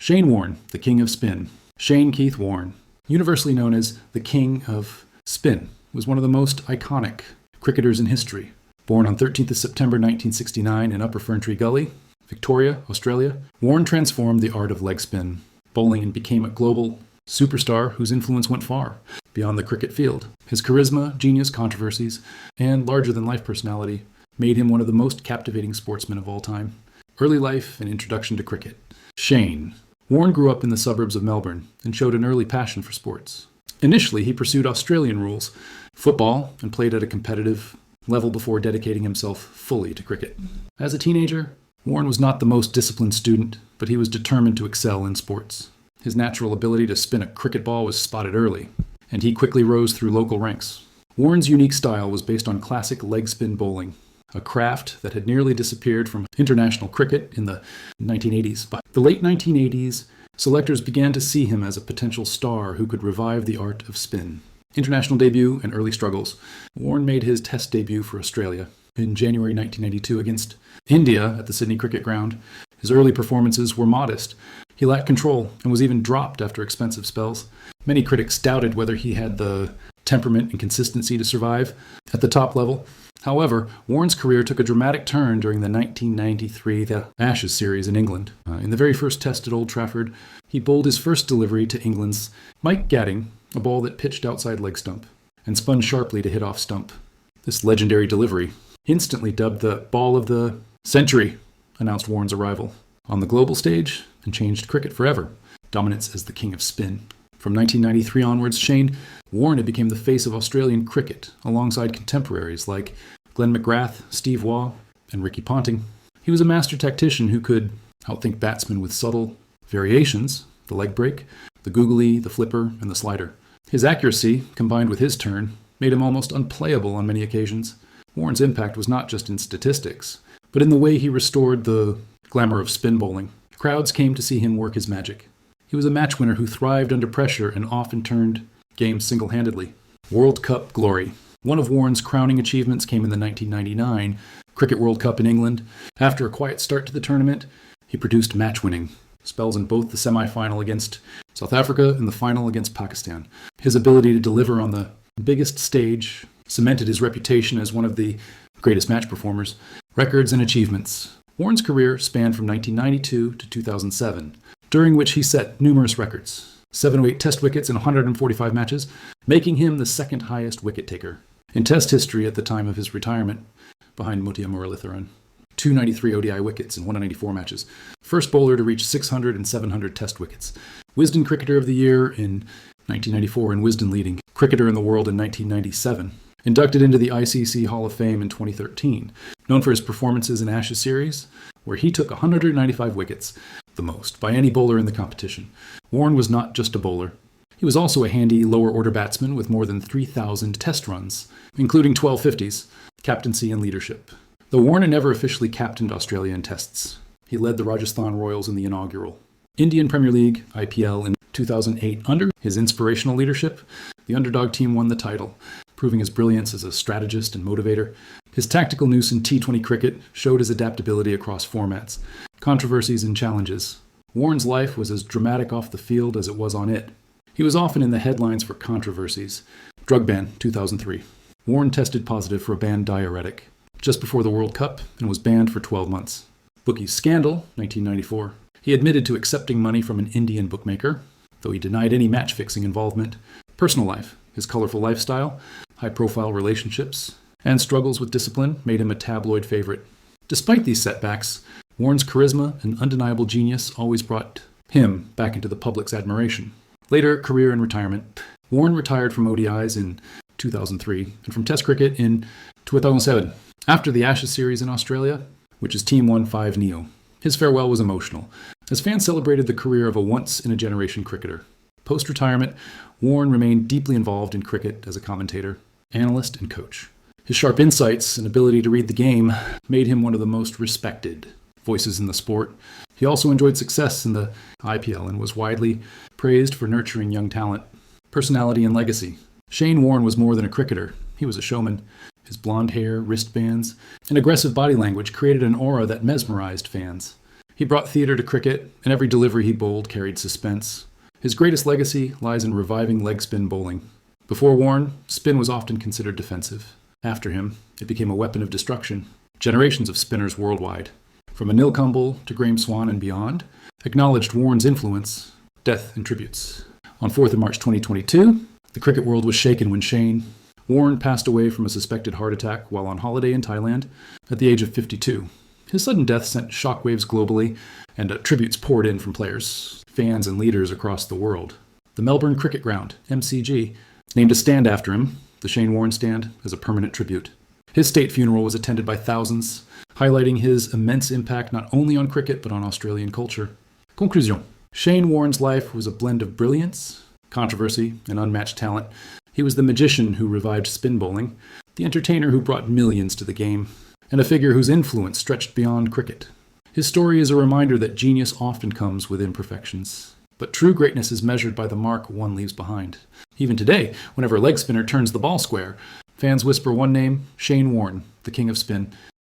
Shane Warne, the king of spin. Shane Keith Warne, universally known as the king of spin, was one of the most iconic cricketers in history. Born on 13th of September 1969 in Upper Ferntree Gully, Victoria, Australia, Warne transformed the art of leg spin bowling and became a global superstar whose influence went far beyond the cricket field. His charisma, genius, controversies, and larger-than-life personality made him one of the most captivating sportsmen of all time. Early life and introduction to cricket. Shane. Warne grew up in the suburbs of Melbourne and showed an early passion for sports. Initially, he pursued Australian rules, football, and played at a competitive level before dedicating himself fully to cricket. As a teenager, Warne was not the most disciplined student, but he was determined to excel in sports. His natural ability to spin a cricket ball was spotted early, and he quickly rose through local ranks. Warne's unique style was based on classic leg spin bowling, a craft that had nearly disappeared from international cricket in the 1980s. By the late 1980s, selectors began to see him as a potential star who could revive the art of spin. International debut and early struggles. Warne made his test debut for Australia in January 1992 against India at the Sydney Cricket Ground. His early performances were modest. He lacked control and was even dropped after expensive spells. Many critics doubted whether he had the temperament and consistency to survive at the top level. However, Warne's career took a dramatic turn during the 1993 Ashes series in England. In the very first test at Old Trafford, he bowled his first delivery to England's Mike Gatting, a ball that pitched outside leg stump and spun sharply to hit off stump. This legendary delivery, instantly dubbed the ball of the century, announced Warne's arrival on the global stage and changed cricket forever. Dominance as the king of spin. From 1993 onwards, Shane Warne became the face of Australian cricket, alongside contemporaries like Glenn McGrath, Steve Waugh, and Ricky Ponting. He was a master tactician who could outthink batsmen with subtle variations, the leg break, the googly, the flipper, and the slider. His accuracy, combined with his turn, made him almost unplayable on many occasions. Warne's impact was not just in statistics, but in the way he restored the glamour of spin bowling. Crowds came to see him work his magic. He was a match winner who thrived under pressure and often turned games single-handedly. World Cup glory. One of Warne's crowning achievements came in the 1999 Cricket World Cup in England. After a quiet start to the tournament, he produced match-winning spells in both the semi-final against South Africa and the final against Pakistan. His ability to deliver on the biggest stage cemented his reputation as one of the greatest match performers. Records and achievements. Warne's career spanned from 1992 to 2007, during which he set numerous records. 708 test wickets in 145 matches, making him the second highest wicket taker in test history at the time of his retirement, behind Mutia Muralitharan. 293 ODI wickets in 194 matches. First bowler to reach 600 and 700 test wickets. Wisden Cricketer of the Year in 1994 and Wisden leading cricketer in the world in 1997. Inducted into the ICC Hall of Fame in 2013. Known for his performances in Ashes series, where he took 195 wickets, the most by any bowler in the competition. Warne was not just a bowler. He was also a handy lower-order batsman with more than 3,000 test runs, including 12 50s, captaincy and leadership. Though Warne never officially captained Australia in tests, he led the Rajasthan Royals in the inaugural Indian Premier League, IPL, in 2008. Under his inspirational leadership, the underdog team won the title, proving his brilliance as a strategist and motivator. His tactical nous in T20 cricket showed his adaptability across formats, controversies and challenges. Warne's life was as dramatic off the field as it was on it. He was often in the headlines for controversies. Drug ban, 2003. Warne tested positive for a banned diuretic just before the World Cup and was banned for 12 months. Bookie scandal, 1994. He admitted to accepting money from an Indian bookmaker, though he denied any match-fixing involvement. Personal life, his colorful lifestyle, high-profile relationships, and struggles with discipline made him a tabloid favorite. Despite these setbacks, Warne's charisma and undeniable genius always brought him back into the public's admiration. Later, career and retirement. Warne retired from ODIs in 2003 and from Test cricket in 2007, after the Ashes series in Australia, which his team won 5-0. His farewell was emotional, as fans celebrated the career of a once-in-a-generation cricketer. Post-retirement, Warne remained deeply involved in cricket as a commentator, analyst, and coach. His sharp insights and ability to read the game made him one of the most respected voices in the sport. He also enjoyed success in the IPL and was widely praised for nurturing young talent. Personality and legacy. Shane Warne was more than a cricketer. He was a showman. His blonde hair, wristbands, and aggressive body language created an aura that mesmerized fans. He brought theatre to cricket, and every delivery he bowled carried suspense. His greatest legacy lies in reviving leg spin bowling. Before Warne, spin was often considered defensive. After him, it became a weapon of destruction. Generations of spinners worldwide, from Anil Kumble to Graeme Swann and beyond, acknowledged Warne's influence. Death and tributes. On 4th of March 2022, the cricket world was shaken when Shane Warne passed away from a suspected heart attack while on holiday in Thailand at the age of 52. His sudden death sent shockwaves globally, and tributes poured in from players, fans, and leaders across the world. The Melbourne Cricket Ground, MCG, named a stand after him, the Shane Warne Stand, as a permanent tribute. His state funeral was attended by thousands, highlighting his immense impact not only on cricket but on Australian culture. Conclusion. Shane Warne's life was a blend of brilliance, controversy, and unmatched talent. He was the magician who revived spin bowling, the entertainer who brought millions to the game, and a figure whose influence stretched beyond cricket. His story is a reminder that genius often comes with imperfections, but true greatness is measured by the mark one leaves behind. Even today, whenever a leg spinner turns the ball square, fans whisper one name, Shane Warne, the king of spin.